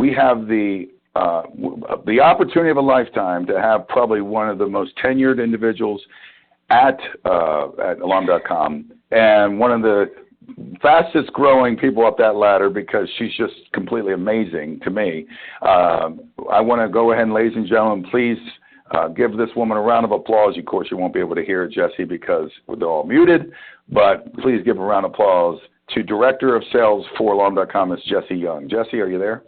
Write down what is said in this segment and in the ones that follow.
we have the opportunity of a lifetime to have probably one of the most tenured individuals at Alarm.com, and one of the fastest growing people up that ladder, because she's just completely amazing to me. I want to go ahead and, ladies and gentlemen, please give this woman a round of applause. Of course, you won't be able to hear Jesse because they're all muted, but please give a round of applause to Director of Sales for Alarm.com, Ms. Jessie Young. Jessie, are you there?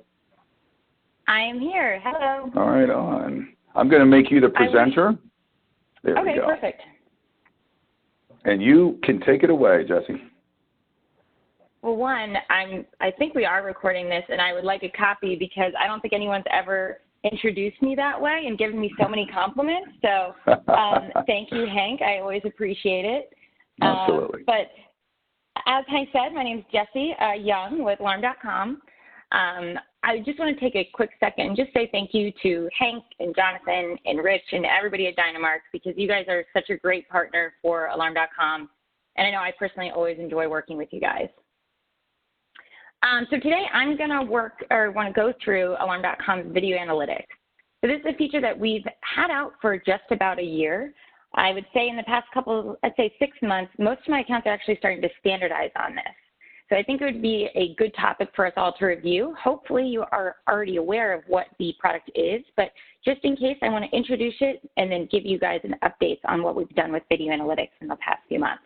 I am here. Hello. All right, on. I'm going to make you the presenter. There we go. Okay, perfect. And you can take it away, Jessie. Well, one, I think we are recording this, and I would like a copy because I don't think anyone's ever introduced me that way and given me so many compliments. So thank you, Hank. I always appreciate it. Absolutely. But as Hank said, my name is Jessie Young with Alarm.com. I just want to take a quick second and just say thank you to Hank and Jonathan and Rich and everybody at DynaMark, because you guys are such a great partner for Alarm.com. And I know I personally always enjoy working with you guys. So today I'm going to want to go through Alarm.com's video analytics. So this is a feature that we've had out for just about a year. I would say in the past I'd say 6 months, most of my accounts are actually starting to standardize on this. So I think it would be a good topic for us all to review. Hopefully you are already aware of what the product is, but just in case, I want to introduce it and then give you guys an update on what we've done with video analytics in the past few months.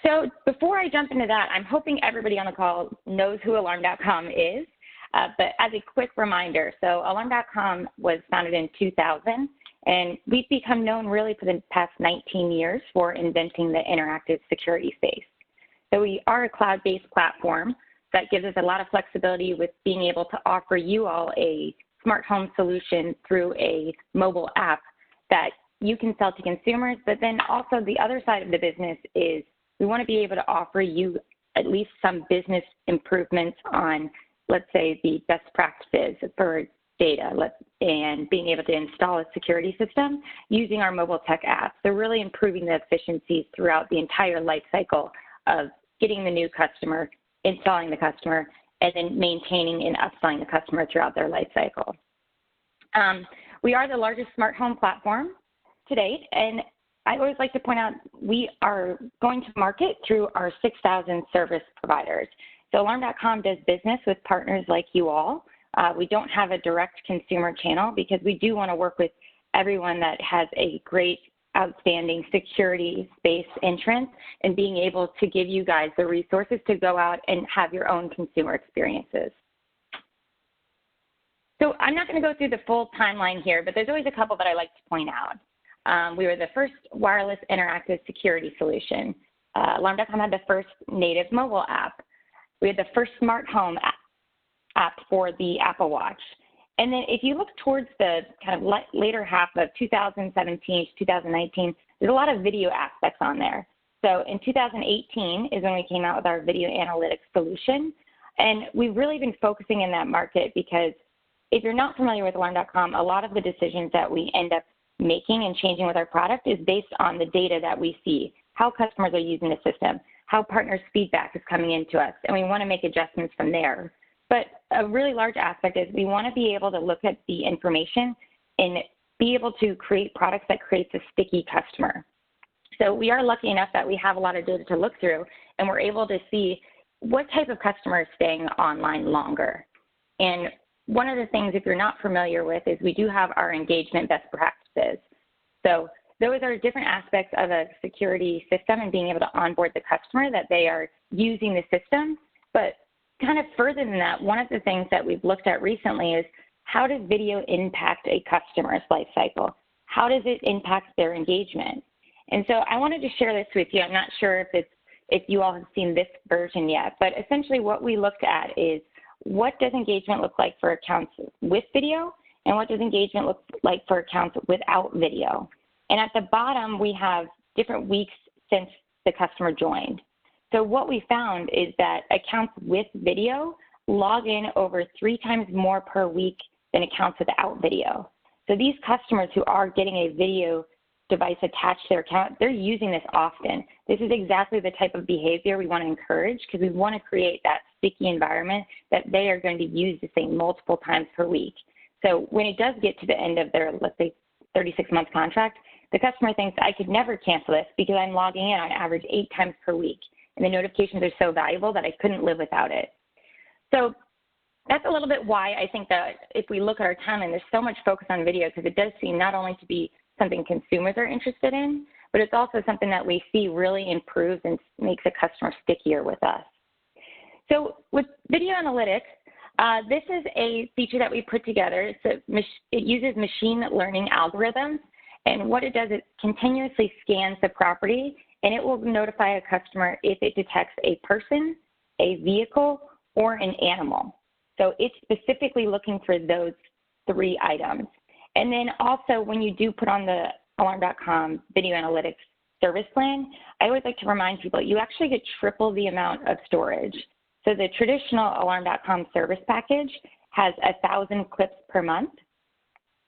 So before I jump into that, I'm hoping everybody on the call knows who Alarm.com is, but as a quick reminder, so Alarm.com was founded in 2000, and we've become known really for the past 19 years for inventing the interactive security space. So we are a cloud-based platform that gives us a lot of flexibility with being able to offer you all a smart home solution through a mobile app that you can sell to consumers, but then also the other side of the business is we want to be able to offer you at least some business improvements on, let's say, the best practices for data and being able to install a security system using our mobile tech app. So really improving the efficiencies throughout the entire life cycle of getting the new customer, installing the customer, and then maintaining and upselling the customer throughout their life cycle. We are the largest smart home platform to date, and I always like to point out we are going to market through our 6,000 service providers. So Alarm.com does business with partners like you all. We don't have a direct consumer channel because we do want to work with everyone that has a great, outstanding security space entrance and being able to give you guys the resources to go out and have your own consumer experiences. So I'm not going to go through the full timeline here, but there's always a couple that I like to point out. We were the first wireless interactive security solution. Alarm.com had the first native mobile app. We had the first smart home app for the Apple Watch. And then if you look towards the kind of later half of 2017 to 2019, there's a lot of video aspects on there. So in 2018 is when we came out with our video analytics solution. And we've really been focusing in that market because if you're not familiar with Alarm.com, a lot of the decisions that we end up making and changing with our product is based on the data that we see, how customers are using the system, how partners' feedback is coming into us, and we want to make adjustments from there. But a really large aspect is we want to be able to look at the information and be able to create products that creates a sticky customer. So we are lucky enough that we have a lot of data to look through, and we're able to see what type of customer is staying online longer. And one of the things, if you're not familiar with, is we do have our engagement best practices. So those are different aspects of a security system and being able to onboard the customer that they are using the system. But kind of further than that, one of the things that we've looked at recently is how does video impact a customer's life cycle? How does it impact their engagement? And so I wanted to share this with you. I'm not sure if you all have seen this version yet, but essentially what we looked at is what does engagement look like for accounts with video and what does engagement look like for accounts without video. And at the bottom, we have different weeks since the customer joined. So what we found is that accounts with video log in over 3 times more per week than accounts without video. So these customers who are getting a video device attached to their account, they're using this often. This is exactly the type of behavior we want to encourage because we want to create that sticky environment that they are going to use the thing multiple times per week. So when it does get to the end of their, let's say, 36-month contract, the customer thinks, I could never cancel this because I'm logging in on average 8 times per week. And the notifications are so valuable that I couldn't live without it. So that's a little bit why I think that if we look at our timeline, there's so much focus on video because it does seem not only to be something consumers are interested in, but it's also something that we see really improves and makes a customer stickier with us. So with video analytics, this is a feature that we put together. It uses machine learning algorithms, and what it does is continuously scans the property, and it will notify a customer if it detects a person, a vehicle, or an animal. So it's specifically looking for those 3 items. And then also when you do put on the Alarm.com video analytics service plan, I always like to remind people you actually get triple the amount of storage. So the traditional Alarm.com service package has 1,000 clips per month.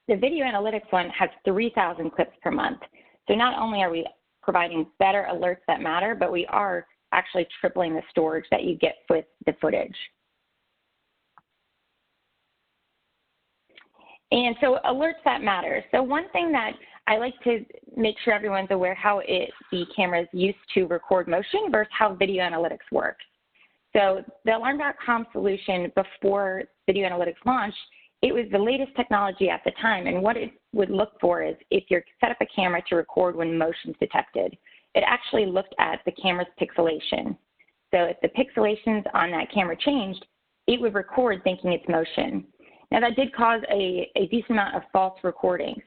The video analytics one has 3,000 clips per month. So not only are we providing better alerts that matter, but we are actually tripling the storage that you get with the footage. And so alerts that matter. So one thing that I like to make sure everyone's aware how the cameras used to record motion versus how video analytics works. So the Alarm.com solution before video analytics launched, it was the latest technology at the time. And what it would look for is if you set up a camera to record when motion's detected, it actually looked at the camera's pixelation. So if the pixelations on that camera changed, it would record thinking it's motion. Now that did cause a decent amount of false recordings.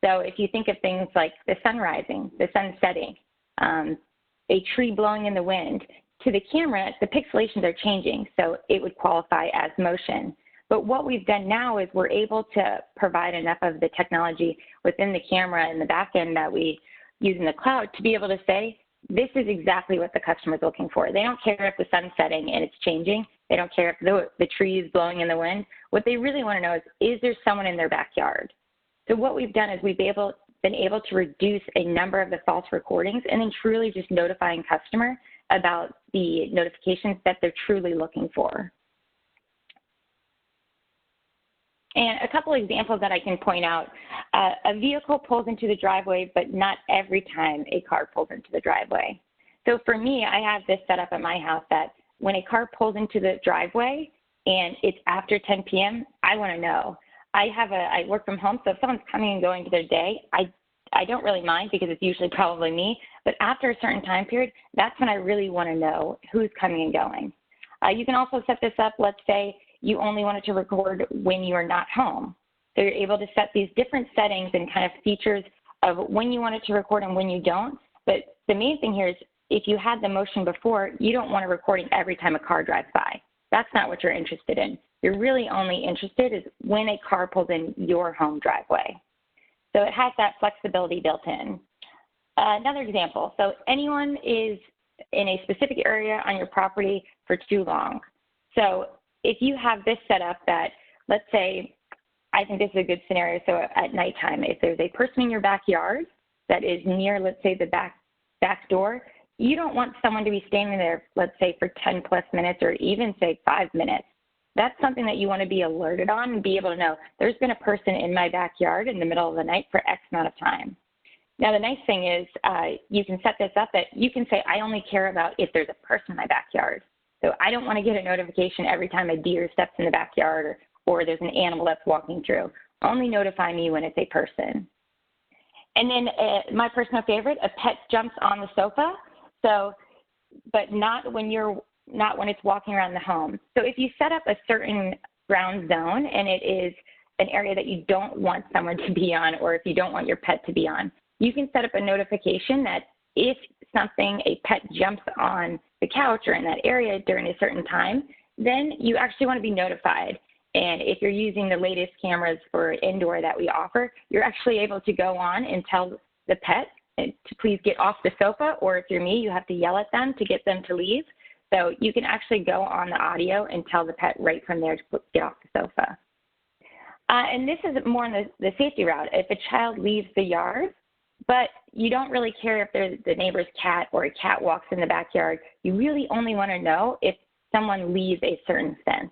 So if you think of things like the sun rising, the sun setting, a tree blowing in the wind, to the camera, the pixelations are changing, so it would qualify as motion. But what we've done now is we're able to provide enough of the technology within the camera and the back end that we use in the cloud to be able to say, this is exactly what the customer is looking for. They don't care if the sun's setting and it's changing. They don't care if the tree is blowing in the wind. What they really want to know is there someone in their backyard? So what we've done is we've been able to reduce a number of the false recordings and then truly just notifying customer about the notifications that they're truly looking for. And a couple examples that I can point out, a vehicle pulls into the driveway, but not every time a car pulls into the driveway. So for me, I have this set up at my house that when a car pulls into the driveway and it's after 10 p.m., I want to know. I work from home, so if someone's coming and going to their day, I don't really mind because it's usually probably me, but after a certain time period, that's when I really want to know who's coming and going. You can also set this up, let's say you only want it to record when you are not home. So you're able to set these different settings and kind of features of when you want it to record and when you don't. But the main thing here is if you had the motion before, you don't want it recording every time a car drives by. That's not what you're interested in. You're really only interested is when a car pulls in your home driveway. So it has that flexibility built in. Another example, so anyone is in a specific area on your property for too long. So if you have this set up that, let's say, I think this is a good scenario, so at nighttime, if there's a person in your backyard that is near, let's say, the back door, you don't want someone to be standing there, let's say, for 10 plus minutes or even, say, 5 minutes. That's something that you want to be alerted on and be able to know there's been a person in my backyard in the middle of the night for X amount of time. Now, the nice thing is you can set this up that you can say, I only care about if there's a person in my backyard. So I don't want to get a notification every time a deer steps in the backyard or there's an animal that's walking through. Only notify me when it's a person. And then my personal favorite, a pet jumps on the sofa. So, but not when it's walking around the home. So if you set up a certain ground zone and it is an area that you don't want someone to be on or if you don't want your pet to be on, you can set up a notification that if a pet jumps on the couch or in that area during a certain time, then you actually want to be notified. And if you're using the latest cameras for indoor that we offer, you're actually able to go on and tell the pet to please get off the sofa, or if you're me, you have to yell at them to get them to leave. So you can actually go on the audio and tell the pet right from there to get off the sofa. And this is more on the safety route. If a child leaves the yard, but you don't really care if there's the neighbor's cat or a cat walks in the backyard. You really only want to know if someone leaves a certain fence.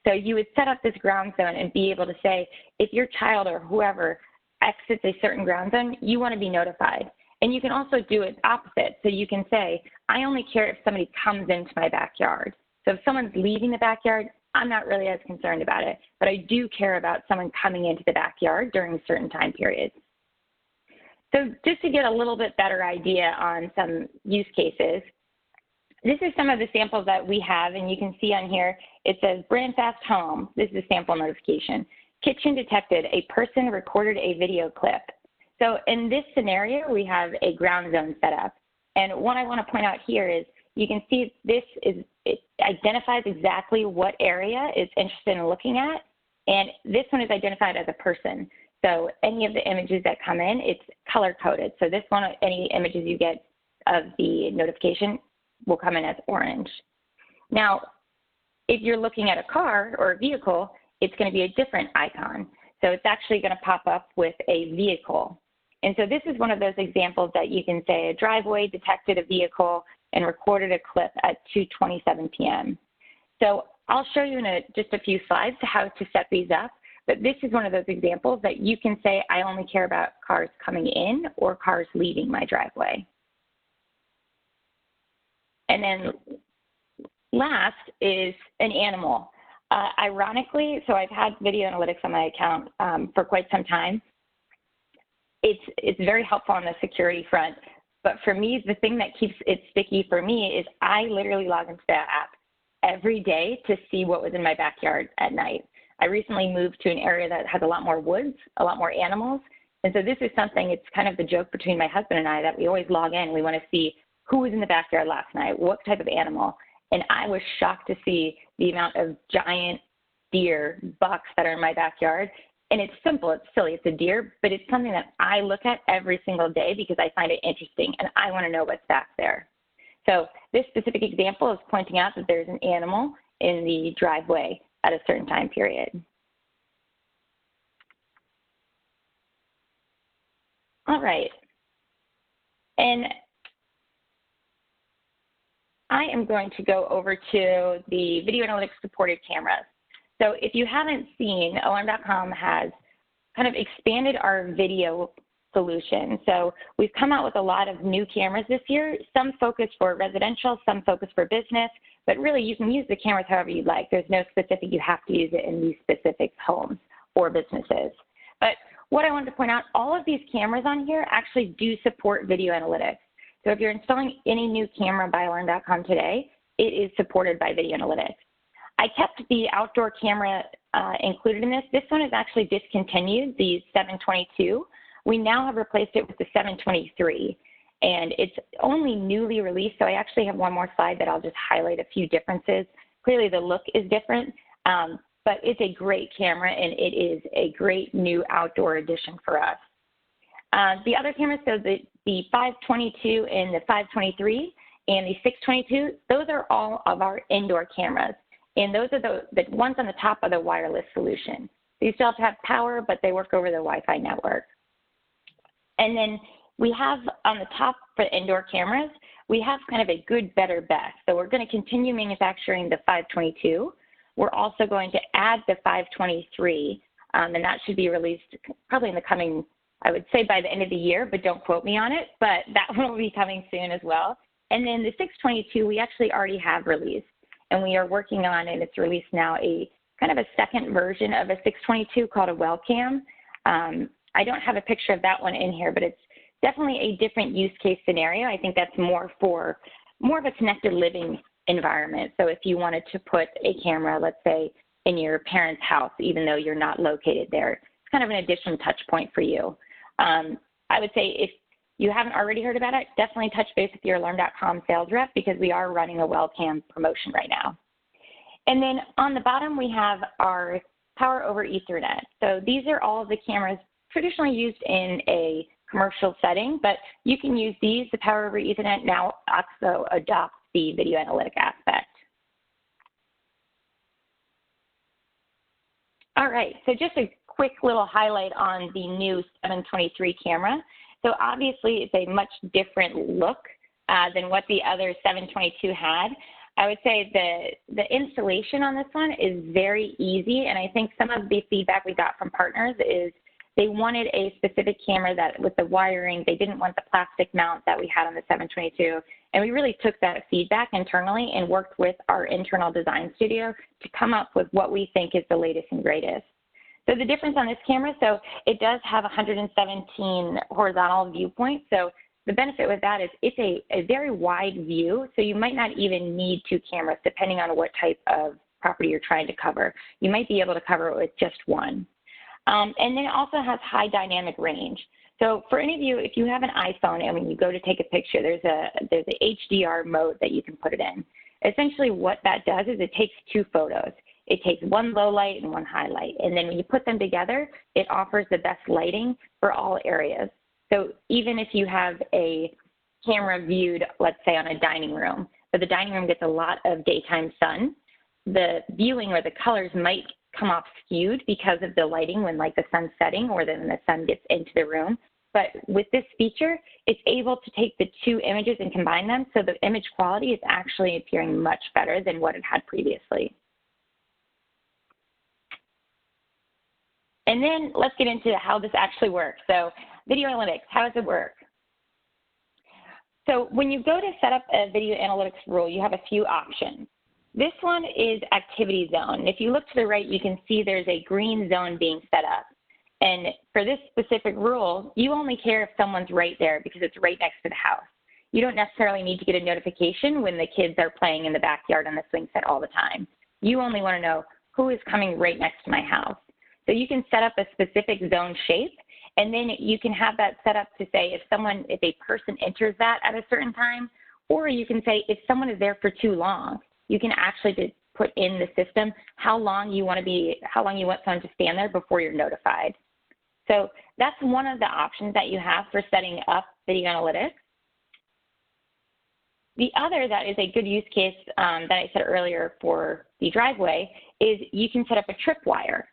So you would set up this ground zone and be able to say, if your child or whoever exits a certain ground zone, you want to be notified. And you can also do it opposite. So you can say, I only care if somebody comes into my backyard. So if someone's leaving the backyard, I'm not really as concerned about it, but I do care about someone coming into the backyard during certain time periods. So just to get a little bit better idea on some use cases, this is some of the samples that we have, and you can see on here, it says brand fast home. This is a sample notification. Kitchen detected, a person recorded a video clip. So in this scenario, we have a ground zone set up. And what I want to point out here is you can see it identifies exactly what area it's interested in looking at. And this one is identified as a person. So any of the images that come in, it's color coded. So this one, any images you get of the notification will come in as orange. Now, if you're looking at a car or a vehicle, it's going to be a different icon. So it's actually going to pop up with a vehicle. And so this is one of those examples that you can say a driveway detected a vehicle and recorded a clip at 2:27 p.m. So I'll show you in just a few slides how to set these up, but this is one of those examples that you can say I only care about cars coming in or cars leaving my driveway. And then last is an animal. Ironically, so I've had video analytics on my account for quite some time. It's very helpful on the security front, but for me, the thing that keeps it sticky for me is I literally log into that app every day to see what was in my backyard at night. I recently moved to an area that has a lot more woods, a lot more animals, and so this is something, it's kind of the joke between my husband and I that we always log in. We want to see who was in the backyard last night, what type of animal, and I was shocked to see the amount of giant deer, bucks that are in my backyard. And it's simple, it's silly, it's a deer, but it's something that I look at every single day because I find it interesting and I want to know what's back there. So this specific example is pointing out that there's an animal in the driveway at a certain time period. All right. And I am going to go over to the video analytics supported cameras. So if you haven't seen, Alarm.com has kind of expanded our video solution. So we've come out with a lot of new cameras this year, some focus for residential, some focus for business, but really you can use the cameras however you'd like. There's no specific, you have to use it in these specific homes or businesses. But what I wanted to point out, all of these cameras on here actually do support video analytics. So if you're installing any new camera by Alarm.com today, it is supported by video analytics. I kept the outdoor camera included in this. This one is actually discontinued, the 722. We now have replaced it with the 723, and it's only newly released, so I actually have one more slide that I'll just highlight a few differences. Clearly the look is different, but it's a great camera, and it is a great new outdoor addition for us. The other cameras, so the 522 and the 523 and the 622, those are all of our indoor cameras. And those are the ones on the top of the wireless solution. So you still have to have power, but they work over the Wi-Fi network. And then we have on the top for indoor cameras, we have kind of a good, better, best. So we're going to continue manufacturing the 522. We're also going to add the 523, and that should be released probably in the coming, I would say by the end of the year, but don't quote me on it, but that one will be coming soon as well. And then the 622 we actually already have released. And we are working on, and it's released now, a kind of a second version of a 622 called a Wellcam. I don't have a picture of that one in here, but it's definitely a different use case scenario. I think that's more for more of a connected living environment. So if you wanted to put a camera, let's say, in your parents' house, even though you're not located there, it's kind of an additional touch point for you. I would say if you haven't already heard about it, definitely touch base with your Alarm.com sales rep because we are running a Wellcam promotion right now. And then on the bottom, we have our Power over Ethernet. So these are all of the cameras traditionally used in a commercial setting, but you can use these. The Power over Ethernet now also adopts the video analytic aspect. All right, so just a quick little highlight on the new 723 camera. So obviously it's a much different look than what the other 722 had. I would say the installation on this one is very easy, and I think some of the feedback we got from partners is they wanted a specific camera that with the wiring, they didn't want the plastic mount that we had on the 722, and we really took that feedback internally and worked with our internal design studio to come up with what we think is the latest and greatest. So the difference on this camera, so it does have 117 horizontal viewpoints, so the benefit with that is it's a very wide view, so you might not even need 2 cameras depending on what type of property you're trying to cover. You might be able to cover it with just one. And then it also has high dynamic range. So for any of you, if you have an iPhone and when you go to take a picture, there's a HDR mode that you can put it in. Essentially what that does is it takes 2 photos. It takes one low light and one high light. And then when you put them together, it offers the best lighting for all areas. So even if you have a camera viewed, let's say on a dining room, but the dining room gets a lot of daytime sun, the viewing or the colors might come off skewed because of the lighting when like the sun's setting or then the sun gets into the room. But with this feature, it's able to take the 2 images and combine them, so the image quality is actually appearing much better than what it had previously. And then let's get into how this actually works. So video analytics, how does it work? So when you go to set up a video analytics rule, you have a few options. This one is activity zone. If you look to the right, you can see there's a green zone being set up. And for this specific rule, you only care if someone's right there because it's right next to the house. You don't necessarily need to get a notification when the kids are playing in the backyard on the swing set all the time. You only want to know who is coming right next to my house. So you can set up a specific zone shape, and then you can have that set up to say if a person enters that at a certain time, or you can say if someone is there for too long, you can actually put in the system how long you want someone to stand there before you're notified. So that's one of the options that you have for setting up video analytics. The other that is a good use case that I said earlier for the driveway is you can set up a tripwire.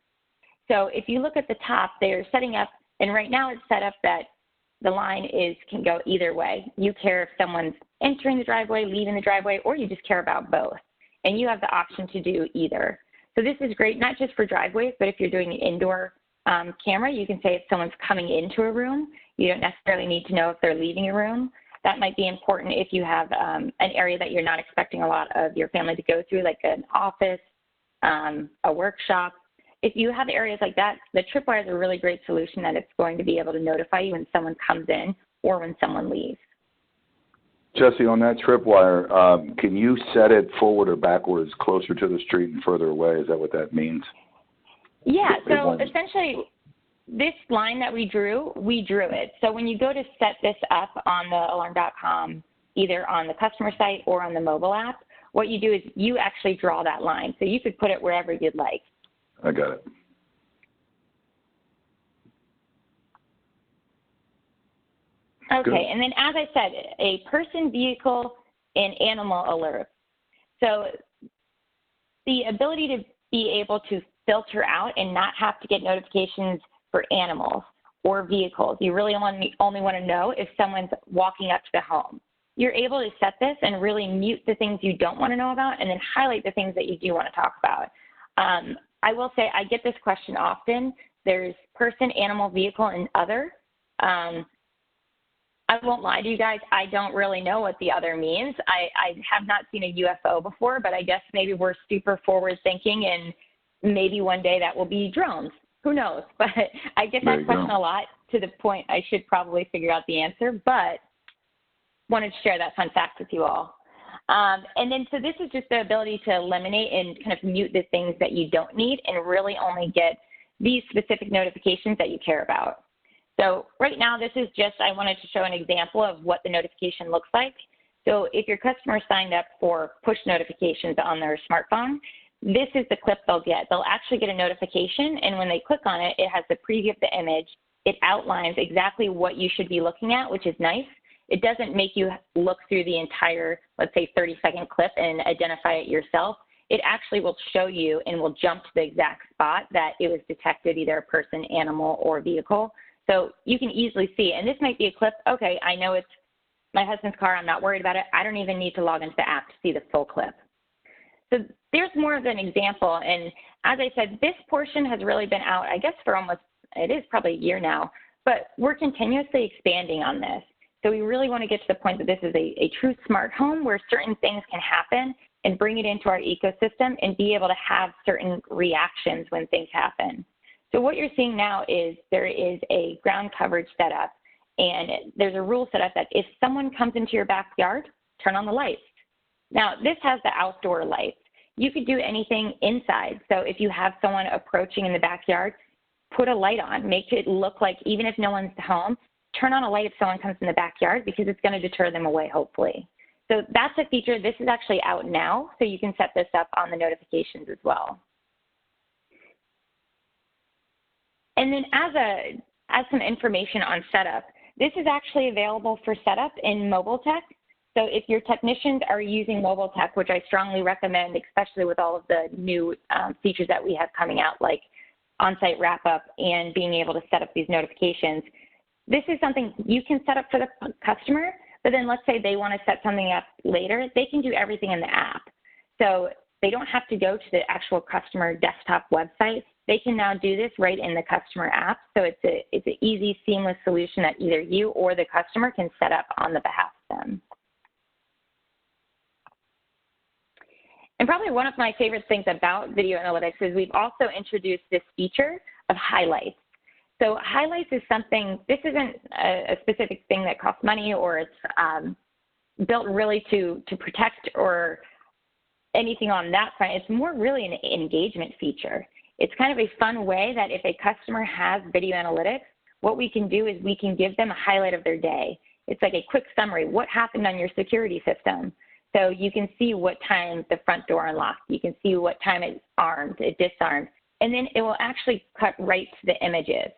So if you look at the top, they're setting up, and right now it's set up that the line can go either way. You care if someone's entering the driveway, leaving the driveway, or you just care about both. And you have the option to do either. So this is great, not just for driveways, but if you're doing an indoor camera, you can say if someone's coming into a room, you don't necessarily need to know if they're leaving a room. That might be important if you have an area that you're not expecting a lot of your family to go through, like an office, a workshop. If you have areas like that, the tripwire is a really great solution that it's going to be able to notify you when someone comes in or when someone leaves. Jesse, on that tripwire, can you set it forward or backwards, closer to the street and further away? Is that what that means? Yeah, so essentially this line that we drew it. So when you go to set this up on the alarm.com, either on the customer site or on the mobile app, what you do is you actually draw that line. So you could put it wherever you'd like. I got it. Okay, Good. and then as I said, a person, vehicle, and animal alert. So the ability to be able to filter out and not have to get notifications for animals or vehicles. You really only want to know if someone's walking up to the home. You're able to set this and really mute the things you don't want to know about and then highlight the things that you do want to talk about. I will say I get this question often. There's person, animal, vehicle, and other. I won't lie to you guys. I don't really know what the other means. I have not seen a UFO before, but I guess maybe we're super forward thinking and maybe one day that will be drones. Who knows? But I get that question a lot to the point I should probably figure out the answer, but wanted to share that fun fact with you all. And then, so this is just the ability to eliminate and kind of mute the things that you don't need and really only get these specific notifications that you care about. So right now, this is just, I wanted to show an example of what the notification looks like. So if your customer signed up for push notifications on their smartphone, this is the clip they'll get. They'll actually get a notification, and when they click on it, it has the preview of the image. It outlines exactly what you should be looking at, which is nice. It doesn't make you look through the entire, let's say, 30-second clip and identify it yourself. It actually will show you and will jump to the exact spot that it was detected, either a person, animal, or vehicle. So you can easily see, and this might be a clip, okay, I know it's my husband's car, I'm not worried about it. I don't even need to log into the app to see the full clip. So there's more of an example, and as I said, this portion has really been out, I guess, for almost, it is probably a year now, but we're continuously expanding on this. So we really want to get to the point that this is a true smart home where certain things can happen and bring it into our ecosystem and be able to have certain reactions when things happen. So what you're seeing now is there is a ground coverage setup, and there's a rule set up that if someone comes into your backyard, turn on the lights. Now, this has the outdoor lights. You could do anything inside. So if you have someone approaching in the backyard, put a light on. Make it look like even if no one's home, turn on a light if someone comes in the backyard because it's going to deter them away, hopefully. So that's a feature. This is actually out now, so you can set this up on the notifications as well. And then as some information on setup, this is actually available for setup in mobile tech. So if your technicians are using mobile tech, which I strongly recommend, especially with all of the new features that we have coming out, like on-site wrap-up and being able to set up these notifications, this is something you can set up for the customer, but then let's say they want to set something up later, they can do everything in the app. So they don't have to go to the actual customer desktop website. They can now do this right in the customer app. So it's an easy, seamless solution that either you or the customer can set up on the behalf of them. And probably one of my favorite things about video analytics is we've also introduced this feature of highlights. So highlights is something, this isn't a specific thing that costs money or it's built really to protect or anything on that front. It's more really an engagement feature. It's kind of a fun way that if a customer has video analytics, what we can do is we can give them a highlight of their day. It's like a quick summary. What happened on your security system? So you can see what time the front door unlocked. You can see what time it armed, it disarmed. And then it will actually cut right to the images.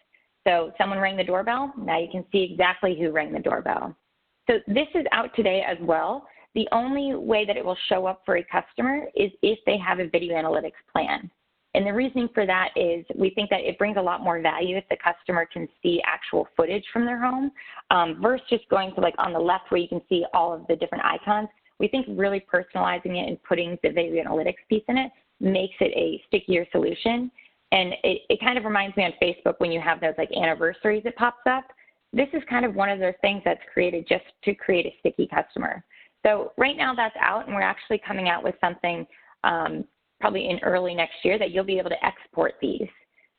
So someone rang the doorbell. Now you can see exactly who rang the doorbell. So this is out today as well. The only way that it will show up for a customer is if they have a video analytics plan. And the reasoning for that is we think that it brings a lot more value if the customer can see actual footage from their home versus just going to like on the left where you can see all of the different icons. We think really personalizing it and putting the video analytics piece in it makes it a stickier solution. And it kind of reminds me on Facebook when you have those like anniversaries that pops up. This is kind of one of those things that's created just to create a sticky customer. So right now that's out, and we're actually coming out with something probably in early next year that you'll be able to export these.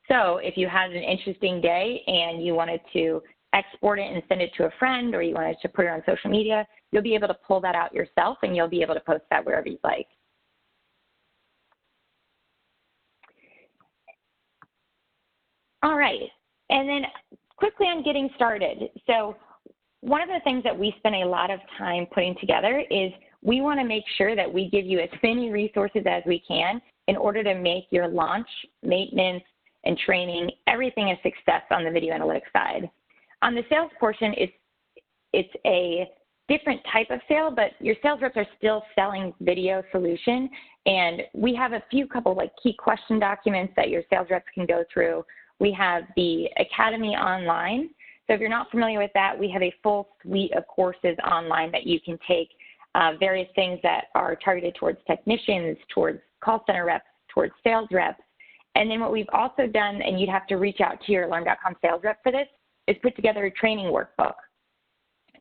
So if you had an interesting day and you wanted to export it and send it to a friend, or you wanted to put it on social media, you'll be able to pull that out yourself and you'll be able to post that wherever you'd like. All right, and then quickly on getting started. So one of the things that we spend a lot of time putting together is we want to make sure that we give you as many resources as we can in order to make your launch, maintenance, and training, everything a success on the video analytics side. On the sales portion, it's a different type of sale, but your sales reps are still selling video solution, and we have a couple like key question documents that your sales reps can go through. We have the Academy online. So if you're not familiar with that, we have a full suite of courses online that you can take, various things that are targeted towards technicians, towards call center reps, towards sales reps. And then what we've also done, and you'd have to reach out to your Alarm.com sales rep for this, is put together a training workbook.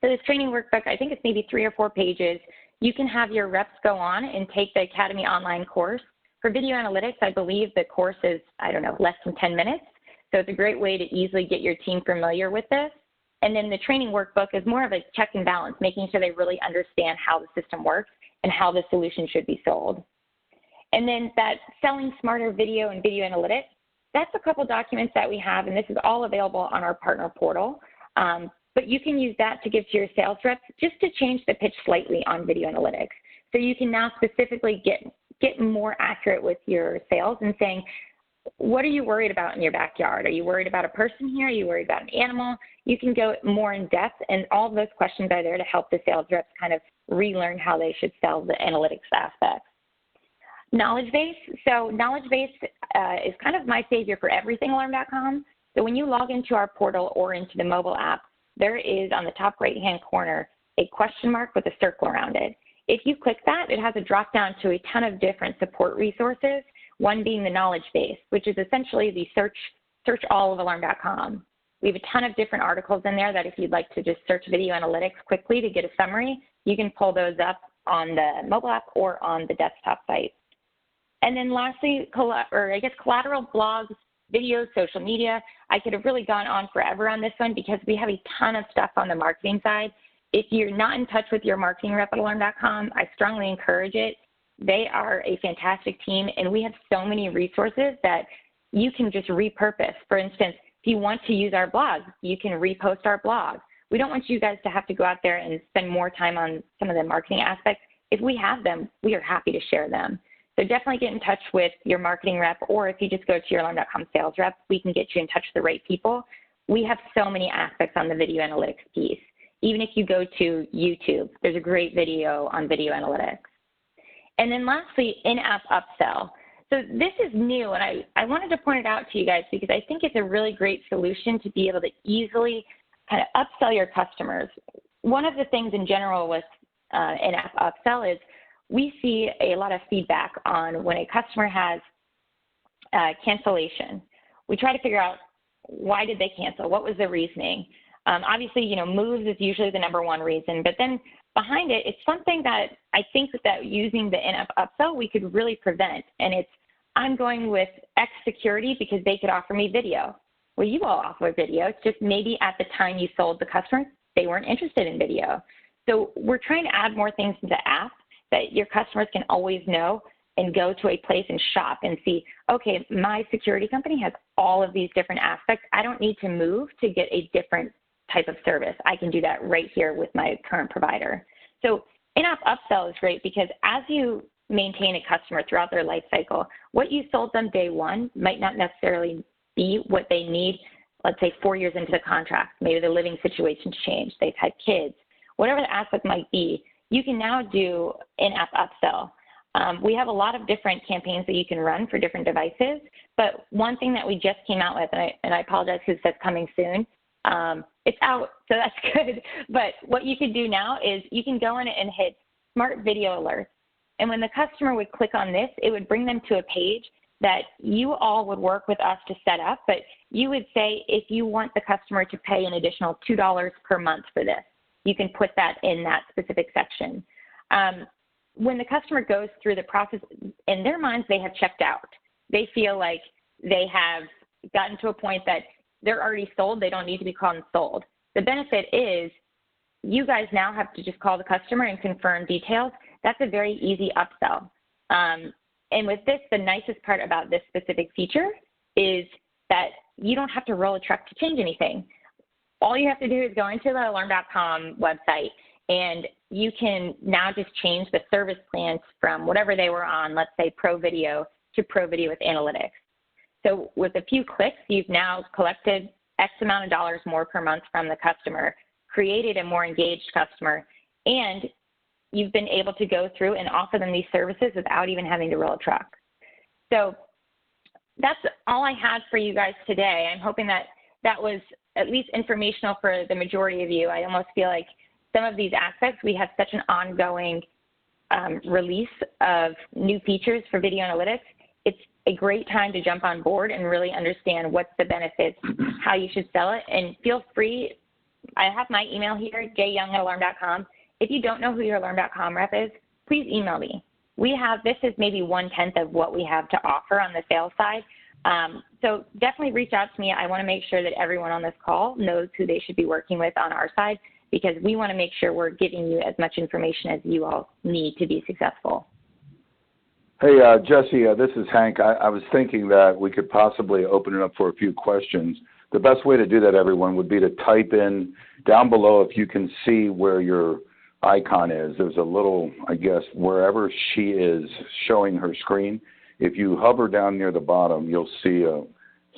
So this training workbook, I think it's maybe 3 or 4 pages. You can have your reps go on and take the Academy online course. For video analytics, I believe the course is, I don't know, less than 10 minutes. So it's a great way to easily get your team familiar with this. And then the training workbook is more of a check and balance, making sure they really understand how the system works and how the solution should be sold. And then that selling smarter video and video analytics, that's a couple documents that we have, and this is all available on our partner portal. But you can use that to give to your sales reps just to change the pitch slightly on video analytics. So you can now specifically get more accurate with your sales and saying, what are you worried about in your backyard? Are you worried about a person here? Are you worried about an animal? You can go more in depth, and all of those questions are there to help the sales reps kind of relearn how they should sell the analytics aspects. Knowledge base. So knowledge base is kind of my savior for everything Alarm.com. So when you log into our portal or into the mobile app, there is on the top right-hand corner a question mark with a circle around it. If you click that, it has a drop down to a ton of different support resources, one being the knowledge base, which is essentially the search all of alarm.com. We have a ton of different articles in there that if you'd like to just search video analytics quickly to get a summary, you can pull those up on the mobile app or on the desktop site. And then lastly, collateral, blogs, videos, social media. I could have really gone on forever on this one because we have a ton of stuff on the marketing side. If you're not in touch with your marketing rep at alarm.com, I strongly encourage it. They are a fantastic team, and we have so many resources that you can just repurpose. For instance, if you want to use our blog, you can repost our blog. We don't want you guys to have to go out there and spend more time on some of the marketing aspects. If we have them, we are happy to share them. So definitely get in touch with your marketing rep, or if you just go to your alarm.com sales rep, we can get you in touch with the right people. We have so many aspects on the video analytics piece. Even if you go to YouTube, there's a great video on video analytics. And then lastly, in-app upsell. So this is new, and I wanted to point it out to you guys because I think it's a really great solution to be able to easily kind of upsell your customers. One of the things in general with in-app upsell is we see a lot of feedback on when a customer has cancellation. We try to figure out why did they cancel, what was the reasoning. Obviously, moves is usually the number one reason, but then behind it, it's something that I think that using the in-app upsell, we could really prevent. And it's, I'm going with X security because they could offer me video. Well, you all offer video. It's just maybe at the time you sold the customer, they weren't interested in video. So we're trying to add more things to the app that your customers can always know and go to a place and shop and see, okay, my security company has all of these different aspects. I don't need to move to get a different type of service. I can do that right here with my current provider. So in-app upsell is great because as you maintain a customer throughout their life cycle, what you sold them day one might not necessarily be what they need, let's say 4 years into the contract. Maybe the living situation's changed, they've had kids, whatever the aspect might be, you can now do in-app upsell. We have a lot of different campaigns that you can run for different devices, but one thing that we just came out with, and I apologize because it says coming soon, it's out, so that's good. But what you can do now is you can go in and hit smart video alerts. And when the customer would click on this, it would bring them to a page that you all would work with us to set up. But you would say if you want the customer to pay an additional $2 per month for this, you can put that in that specific section. When the customer goes through the process, in their minds, they have checked out. They feel like they have gotten to a point that they're already sold. They don't need to be called and sold. The benefit is you guys now have to just call the customer and confirm details. That's a very easy upsell. And with this, the nicest part about this specific feature is that you don't have to roll a truck to change anything. All you have to do is go into the alarm.com website, and you can now just change the service plans from whatever they were on, let's say Pro Video, to Pro Video with Analytics. So with a few clicks, you've now collected X amount of dollars more per month from the customer, created a more engaged customer, and you've been able to go through and offer them these services without even having to roll a truck. So that's all I had for you guys today. I'm hoping that that was at least informational for the majority of you. I almost feel like some of these aspects, we have such an ongoing release of new features for video analytics. It's a great time to jump on board and really understand what's the benefits, how you should sell it, and feel free. I have my email here, jyoung@alarm.com. If you don't know who your alarm.com rep is, please email me. This is maybe 1/10 of what we have to offer on the sales side. So definitely reach out to me. I want to make sure that everyone on this call knows who they should be working with on our side, because we want to make sure we're giving you as much information as you all need to be successful. Hey, Jesse, this is Hank. I was thinking that we could possibly open it up for a few questions. The best way to do that, everyone, would be to type in down below, if you can see where your icon is. There's a little, I guess, wherever she is showing her screen. If you hover down near the bottom, you'll see a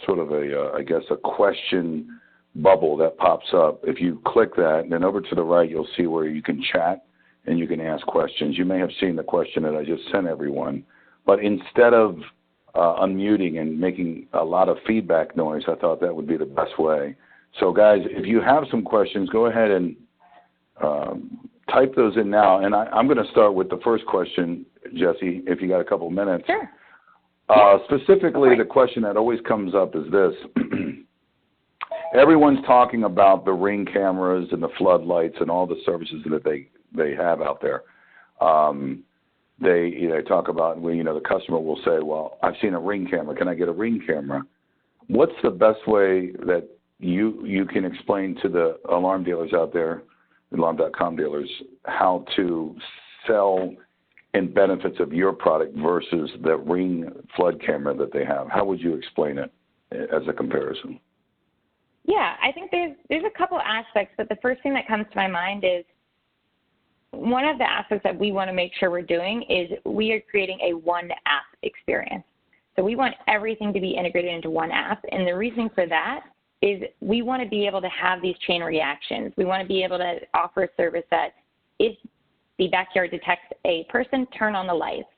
sort of I guess, a question bubble that pops up. If you click that, then over to the right, you'll see where you can chat and you can ask questions. You may have seen the question that I just sent everyone, but instead of unmuting and making a lot of feedback noise, I thought that would be the best way. So, guys, if you have some questions, go ahead and type those in now. And I'm going to start with the first question, Jesse, if you got a couple of minutes. Sure. Specifically, the question that always comes up is this. Everyone's talking about the Ring cameras and the floodlights and all the services that they have out there. They talk about, the customer will say, well, I've seen a Ring camera. Can I get a Ring camera? What's the best way that you can explain to the alarm dealers out there, alarm.com dealers, how to sell and benefits of your product versus the Ring flood camera that they have? How would you explain it as a comparison? Yeah, I think there's a couple aspects, but the first thing that comes to my mind is one of the aspects that we want to make sure we're doing is we are creating a one app experience. So we want everything to be integrated into one app, and the reason for that is we want to be able to have these chain reactions. We want to be able to offer a service that if the backyard detects a person, turn on the lights.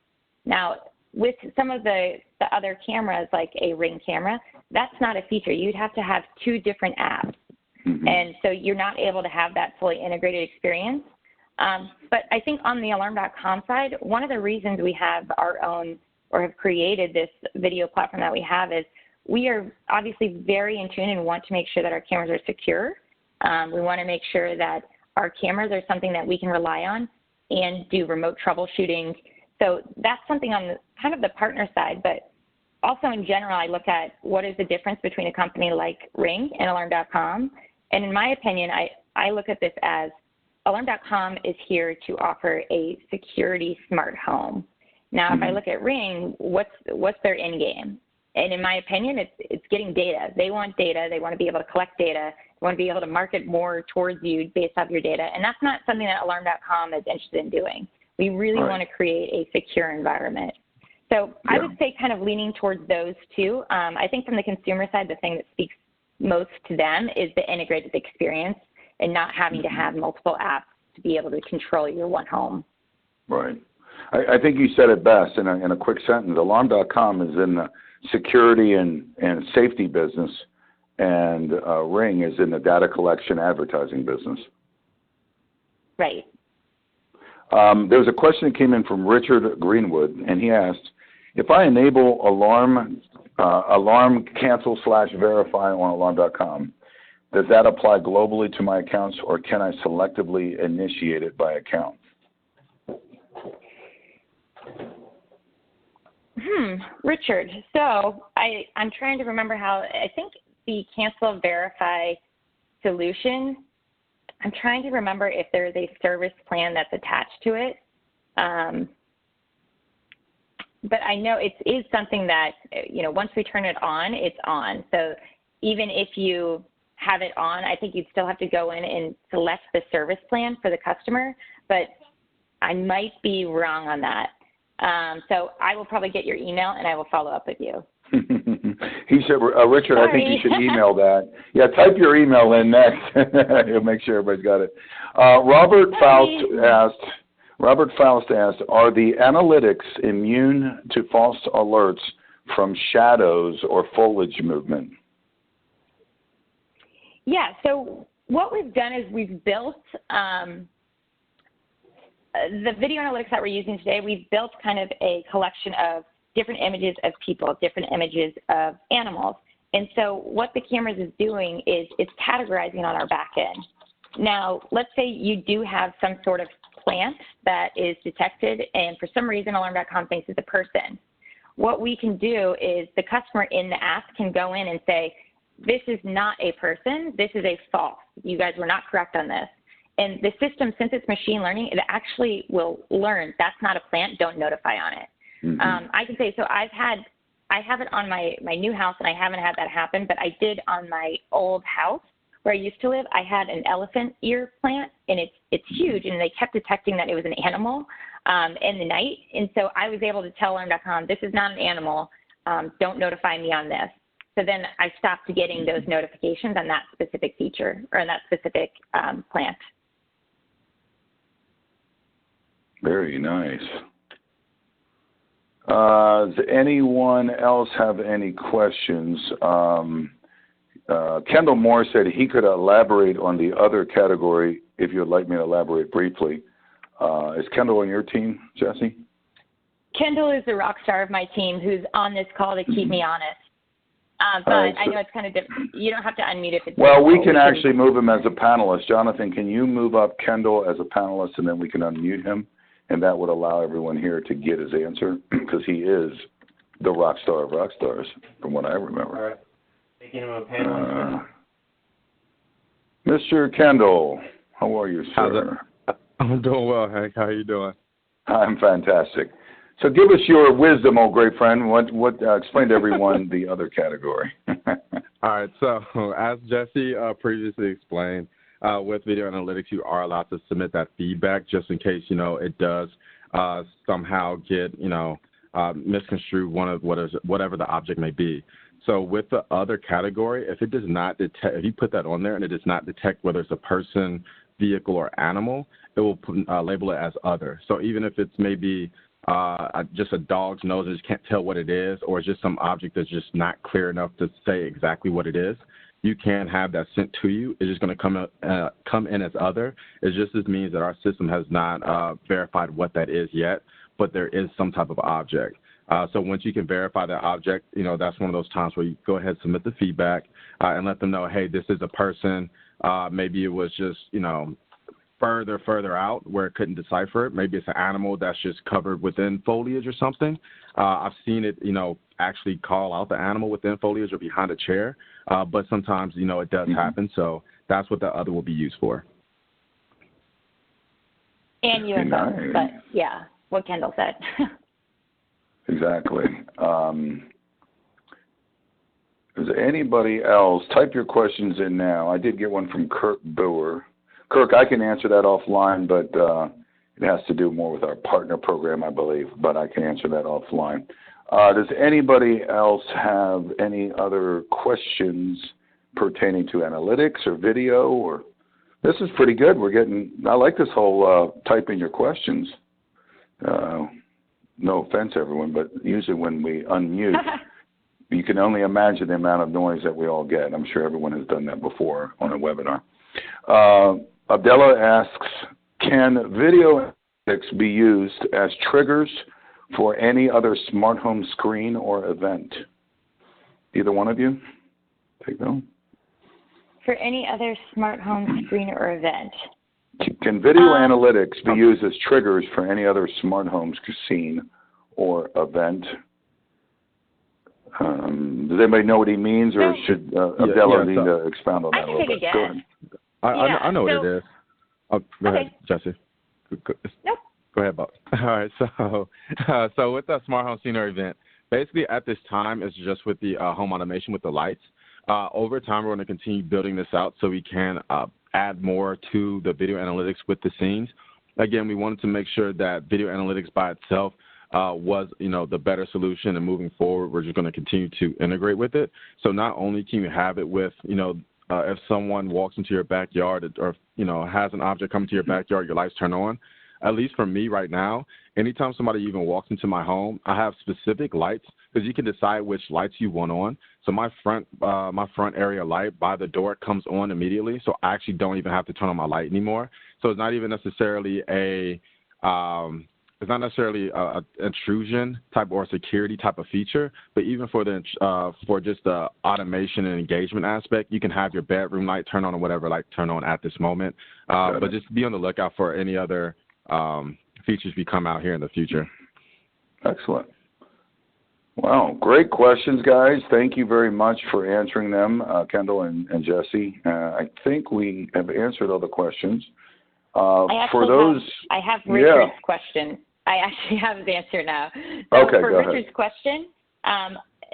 Now, with some of the other cameras, like a Ring camera, that's not a feature. You'd have to have two different apps. Mm-hmm. And so you're not able to have that fully integrated experience. But I think on the alarm.com side, one of the reasons we have our own or have created this video platform that we have is we are obviously very in tune and want to make sure that our cameras are secure. We want to make sure that our cameras are something that we can rely on and do remote troubleshooting. So that's something on kind of the partner side, but also in general, I look at what is the difference between a company like Ring and alarm.com. And in my opinion, I look at this as alarm.com is here to offer a security smart home. Now, if I look at Ring, what's their end game? And in my opinion, it's getting data. They want data. They want to be able to collect data. They want to be able to market more towards you based off your data. And that's not something that alarm.com is interested in doing. We really want to create a secure environment. So I would say kind of leaning towards those two. I think from the consumer side, the thing that speaks most to them is the integrated experience and not having to have multiple apps to be able to control your one home. Right. I think you said it best in a quick sentence. Alarm.com is in the security and safety business, and Ring is in the data collection advertising business. Right. There was a question that came in from Richard Greenwood, and he asked, if I enable alarm cancel / verify on alarm.com, does that apply globally to my accounts, or can I selectively initiate it by account? Richard, so I'm trying to remember how, I think the cancel verify solution, I'm trying to remember if there's a service plan that's attached to it. But I know it is something that, once we turn it on, it's on. So even if you have it on, I think you'd still have to go in and select the service plan for the customer, but I might be wrong on that. So I will probably get your email and I will follow up with you. He said, Richard, Sorry. I think you should email that. Yeah, type your email in next. He'll make sure everybody's got it. Robert Faust asked, are the analytics immune to false alerts from shadows or foliage movement? Yeah, so what we've done is we've built the video analytics that we're using today. We've built kind of a collection of different images of people, different images of animals. And so what the cameras is doing is it's categorizing on our back end. Now, let's say you do have some sort of plant that is detected, and for some reason alarm.com thinks it's a person. What we can do is the customer in the app can go in and say, this is not a person, this is a false. You guys were not correct on this. And the system, since it's machine learning, it actually will learn that's not a plant, don't notify on it. Mm-hmm. I can say, so I have it on my new house, and I haven't had that happen, but I did on my old house where I used to live. I had an elephant ear plant, and it's huge, and they kept detecting that it was an animal in the night. And so I was able to tell alarm.com, this is not an animal, don't notify me on this. So then I stopped getting those notifications on that specific feature or on that specific plant. Very nice. Does anyone else have any questions? Kendall Moore said he could elaborate on the other category if you'd like me to elaborate briefly. Is Kendall on your team, Jesse? Kendall is the rock star of my team who's on this call to keep me honest. But right, I know it's kind of different. You don't have to unmute if it's well, we can actually move him as a panelist. Jonathan, can you move up Kendall as a panelist, and then we can unmute him? And that would allow everyone here to get his answer, because he is the rock star of rock stars, from what I remember. All right. Making him a panelist. Mr. Kendall, how are you, sir? I'm doing well, Hank. How are you doing? I'm fantastic. So give us your wisdom, old great friend. Explain to everyone the other category. All right. So as Jesse previously explained, with video analytics, you are allowed to submit that feedback just in case, it does somehow get, misconstrued whatever the object may be. So with the other category, if it does not detect, if you put that on there and it does not detect whether it's a person, vehicle, or animal, it will label it as other. So even if it's maybe just a dog's nose and just can't tell what it is, or it's just some object that's just not clear enough to say exactly what it is, you can have that sent to you. It's just going to come in as other. It just means that our system has not verified what that is yet, but there is some type of object. So once you can verify that object, that's one of those times where you go ahead and submit the feedback and let them know, hey, this is a person. Maybe it was just, further out where it couldn't decipher it. Maybe it's an animal that's just covered within foliage or something. I've seen it, actually call out the animal within foliage or behind a chair. But sometimes, it does happen. So that's what the other will be used for. And UFO, nice. But yeah, what Kendall said. Exactly. Is there anybody else? Type your questions in now. I did get one from Kirk Boer. Kirk, I can answer that offline, but it has to do more with our partner program, I believe, but I can answer that offline. Does anybody else have any other questions pertaining to analytics or video? Or this is pretty good. I like this whole type in your questions. No offense, everyone, but usually when we unmute, you can only imagine the amount of noise that we all get. I'm sure everyone has done that before on a webinar. Abdullah asks, can video analytics be used as triggers for any other smart home screen or event? Either one of you? Take that one. For any other smart home screen or event. Can video analytics be used as triggers for any other smart home scene or event? Does anybody know what he means, or should Abdullah need to expound on that a little bit? Go ahead. I know what it is. Oh, go ahead, Jesse. Nope. Go ahead, Bob. All right. So with that smart home scene or event, basically at this time, it's just with the home automation with the lights. Over time, we're going to continue building this out so we can add more to the video analytics with the scenes. Again, we wanted to make sure that video analytics by itself was, the better solution, and moving forward, we're just going to continue to integrate with it. So not only can you have it with, if someone walks into your backyard or, has an object come into your backyard, your lights turn on. At least for me right now, anytime somebody even walks into my home, I have specific lights because you can decide which lights you want on. So my front area light by the door comes on immediately. So I actually don't even have to turn on my light anymore. So it's not even necessarily a intrusion type or a security type of feature, but even for just the automation and engagement aspect, you can have your bedroom light turn on or whatever light turn on at this moment. But just be on the lookout for any other features we come out here in the future. Excellent. Wow, great questions, guys. Thank you very much for answering them, Kendall and Jesse. I think we have answered all the questions. I have Richard's question. I actually have the answer now. So okay, for Richard's question,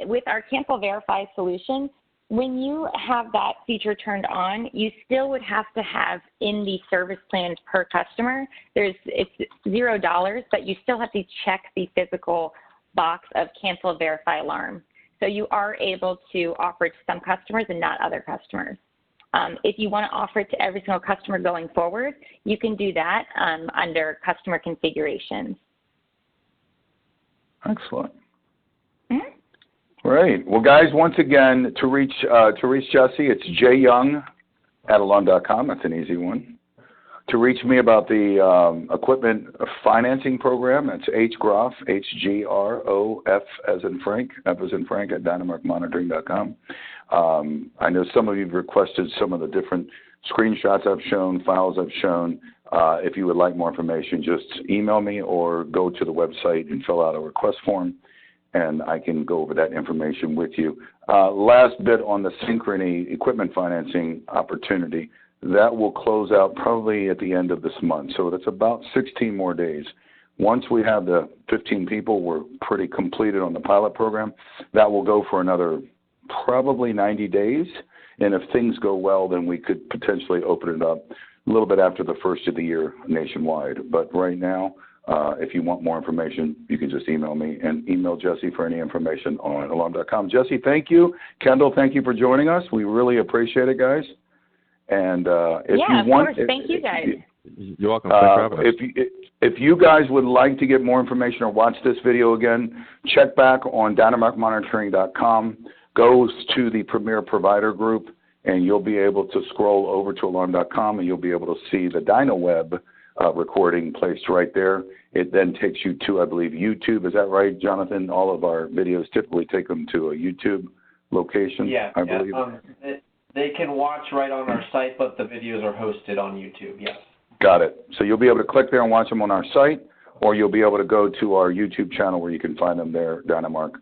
with our Cancel Verify solution, when you have that feature turned on, you still would have to have in the service plans per customer, it's $0, but you still have to check the physical box of Cancel Verify alarm. So you are able to offer it to some customers and not other customers. If you want to offer it to every single customer going forward, you can do that under customer configurations. Excellent. Mm-hmm. Great. Well, guys, once again, to reach Jesse, it's jayoung@alarm.com. That's an easy one. To reach me about the equipment financing program, that's HGROF, HGROF as in Frank, F as in Frank, at dynamarkmonitoring.com. I know some of you have requested some of the different screenshots I've shown, files I've shown. If you would like more information, just email me or go to the website and fill out a request form, and I can go over that information with you. Last bit on the Synchrony equipment financing opportunity. That will close out probably at the end of this month. So that's about 16 more days. Once we have the 15 people, we're pretty completed on the pilot program. That will go for another probably 90 days. And if things go well, then we could potentially open it up a little bit after the first of the year nationwide. But right now, if you want more information, you can just email me and email Jesse for any information on alarm.com. Jesse, thank you. Kendall, thank you for joining us. We really appreciate it, guys. And if you want, thank you guys. You're welcome. Thanks for having us. If you guys would like to get more information or watch this video again, check back on dynamarkmonitoring.com. Goes to the Premier Provider Group, and you'll be able to scroll over to alarm.com, and you'll be able to see the DynaWeb recording placed right there. It then takes you to, I believe, YouTube. Is that right, Jonathan? All of our videos typically take them to a YouTube location, I believe. They can watch right on our site, but the videos are hosted on YouTube, yes. Got it. So you'll be able to click there and watch them on our site, or you'll be able to go to our YouTube channel where you can find them there. Dynamark,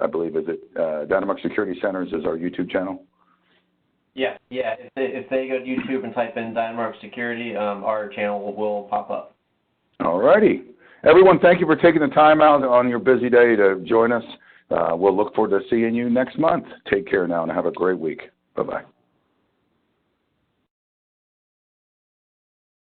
I believe, is it Dynamark Security Centers is our YouTube channel? Yeah. If they go to YouTube and type in Dynamark Security, our channel will pop up. All righty. Everyone, thank you for taking the time out on your busy day to join us. We'll look forward to seeing you next month. Take care now and have a great week. Bye-bye.